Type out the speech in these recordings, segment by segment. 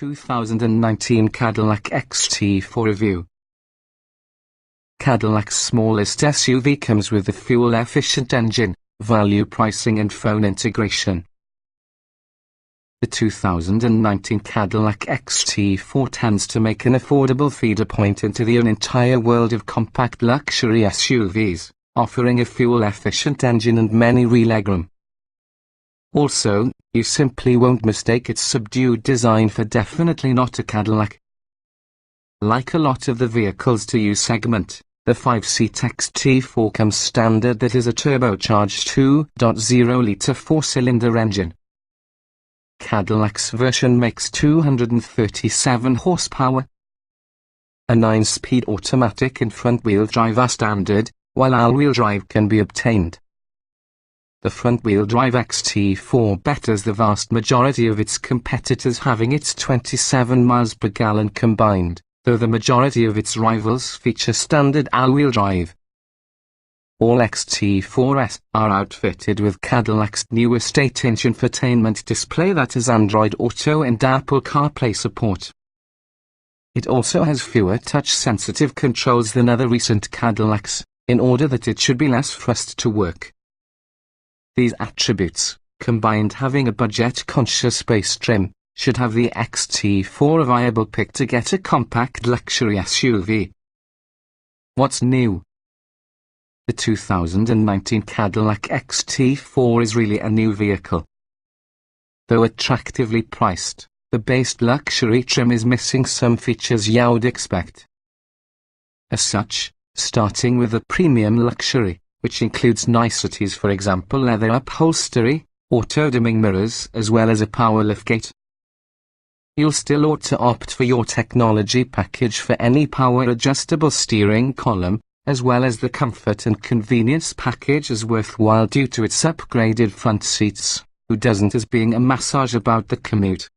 2019 Cadillac XT4 review. Cadillac's smallest SUV comes with a fuel-efficient engine, value pricing and phone integration. The 2019 Cadillac XT4 tends to make an affordable feeder point into the entire world of compact luxury SUVs, offering a fuel-efficient engine and many legroom. Also, you simply won't mistake its subdued design for definitely not a Cadillac. Like a lot of the vehicles to use segment, the 5-seat XT4 comes standard that is a turbocharged 2.0-litre 4-cylinder engine. Cadillac's version makes 237 horsepower. A 9-speed automatic and front-wheel drive are standard, while all-wheel drive can be obtained. The front-wheel drive XT4 betters the vast majority of its competitors, having its 27 miles per gallon combined, though the majority of its rivals feature standard all-wheel drive. All XT4s are outfitted with Cadillac's newest 8-inch infotainment display that has Android Auto and Apple CarPlay support. It also has fewer touch-sensitive controls than other recent Cadillacs, in order that it should be less fussed to work. These attributes, combined having a budget-conscious base trim, should have the XT4 a viable pick to get a compact luxury SUV. What's new? The 2019 Cadillac XT4 is really a new vehicle. Though attractively priced, the base luxury trim is missing some features you'd expect. As such, starting with the premium luxury, which includes niceties, for example leather upholstery, auto-dimming mirrors as well as a power liftgate. You'll still ought to opt for your technology package for any power-adjustable steering column, as well as the comfort and convenience package is worthwhile due to its upgraded front seats, who doesn't as being a massage about the commute.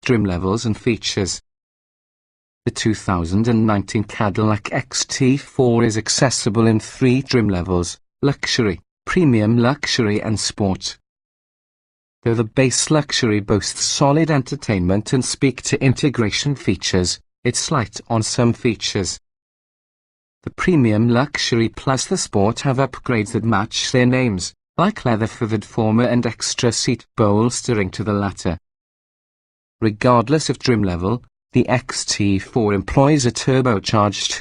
Trim levels and features. The 2019 Cadillac XT4 is accessible in 3 trim levels: luxury, premium luxury and sport. Though the base luxury boasts solid entertainment and speak-to-integration features, it's light on some features. The premium luxury plus the sport have upgrades that match their names, like leather-feathered former and extra seat bolstering to the latter. Regardless of trim level, the XT4 employs a turbocharged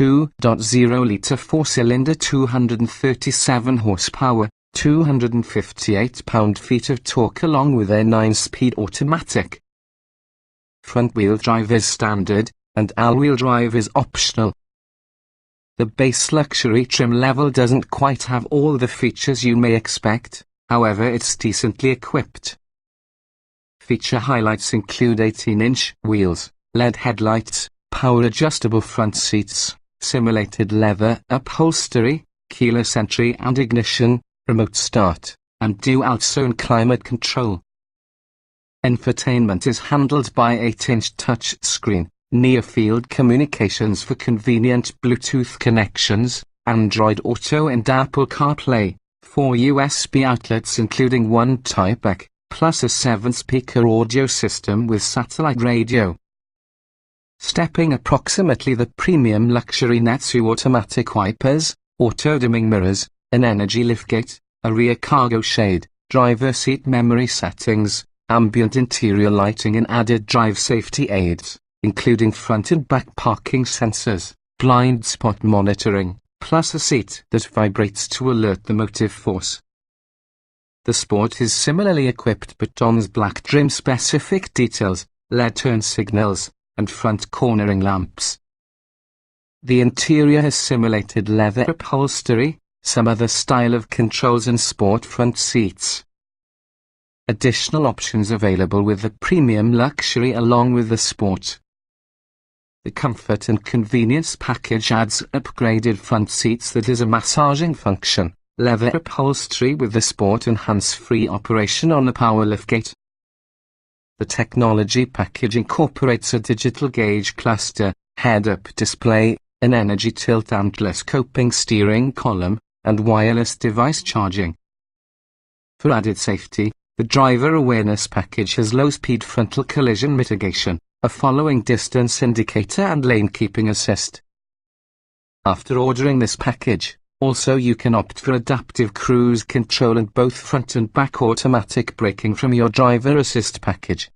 2.0-litre 4-cylinder 237 horsepower, 258 pound-feet of torque along with a 9-speed automatic. Front-wheel drive is standard, and all-wheel drive is optional. The base luxury trim level doesn't quite have all the features you may expect, however it's decently equipped. Feature highlights include 18-inch wheels, LED headlights, power-adjustable front seats, simulated leather upholstery, keyless entry and ignition, remote start, and dual-zone climate control. Infotainment is handled by 8-inch touchscreen, near-field communications for convenient Bluetooth connections, Android Auto and Apple CarPlay, 4 USB outlets including 1 Type-C, plus a 7-speaker audio system with satellite radio. Stepping approximately the premium luxury nets you automatic wipers, auto-dimming mirrors, an energy liftgate, a rear cargo shade, driver seat memory settings, ambient interior lighting and added drive safety aids, including front and back parking sensors, blind spot monitoring, plus a seat that vibrates to alert the motive force. The Sport is similarly equipped but on black trim-specific details, LED turn signals, and front cornering lamps. The interior has simulated leather upholstery, some other style of controls and sport front seats. Additional options available with the premium luxury along with the Sport. The comfort and convenience package adds upgraded front seats that is a massaging function, leather upholstery with the Sport and hands-free operation on the power liftgate. The technology package incorporates a digital gauge cluster, head-up display, an energy tilt and telescoping steering column, and wireless device charging. For added safety, The driver awareness package has low-speed frontal collision mitigation, a following distance indicator and lane keeping assist. After ordering this package, also you can opt for adaptive cruise control and both front and back automatic braking from your driver assist package.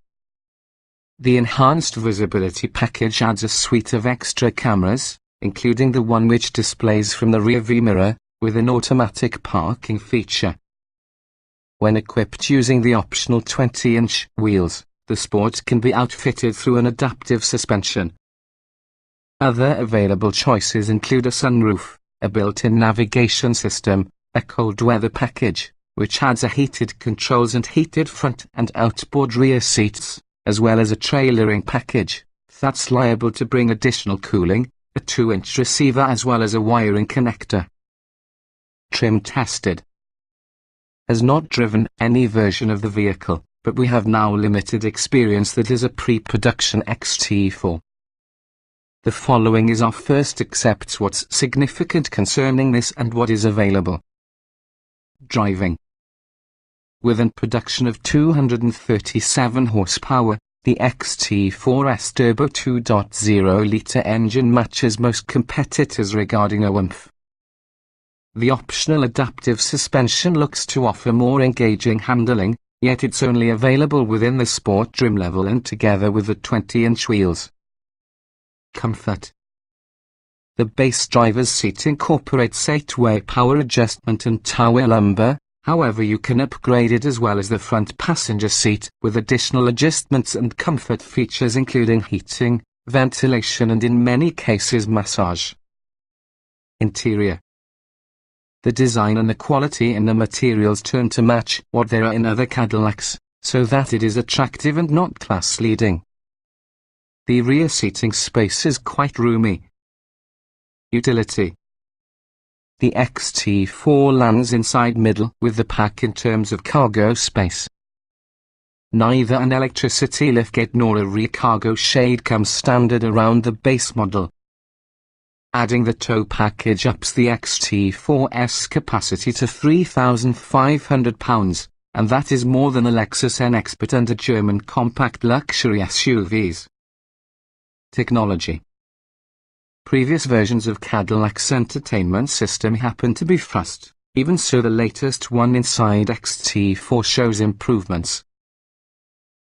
The enhanced visibility package adds a suite of extra cameras, including the one which displays from the rear view mirror, with an automatic parking feature. When equipped using the optional 20-inch wheels, the Sport can be outfitted through an adaptive suspension. Other available choices include a sunroof, a built-in navigation system, a cold weather package, which adds a heated controls and heated front and outboard rear seats, as well as a trailering package, that's liable to bring additional cooling, a 2-inch receiver as well as a wiring connector. Trim tested. Has not driven any version of the vehicle, but we have now limited experience that is a pre-production XT4. The following is our first accepts what's significant concerning this and what is available. Driving. With a production of 237 horsepower, the XT4's turbo 2.0-litre engine matches most competitors regarding oomph. The optional adaptive suspension looks to offer more engaging handling, yet it's only available within the Sport trim level and together with the 20-inch wheels. Comfort. The base driver's seat incorporates 8-way power adjustment and tower lumbar, however you can upgrade it as well as the front passenger seat with additional adjustments and comfort features including heating, ventilation and in many cases massage. Interior. The design and the quality in the materials turn to match what there are in other Cadillacs, so that it is attractive and not class-leading. The rear seating space is quite roomy. Utility. The XT4 lands inside middle with the pack in terms of cargo space. Neither an electricity liftgate nor a rear cargo shade comes standard around the base model. Adding the tow package ups the XT4's capacity to 3,500 pounds, and that is more than a Lexus NX but and a German compact luxury SUVs. Technology. Previous versions of Cadillac's entertainment system happen to be fast, even so the latest one inside XT4 shows improvements.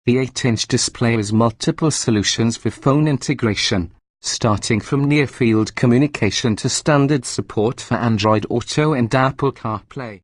The 8-inch display has multiple solutions for phone integration, starting from near-field communication to standard support for Android Auto and Apple CarPlay.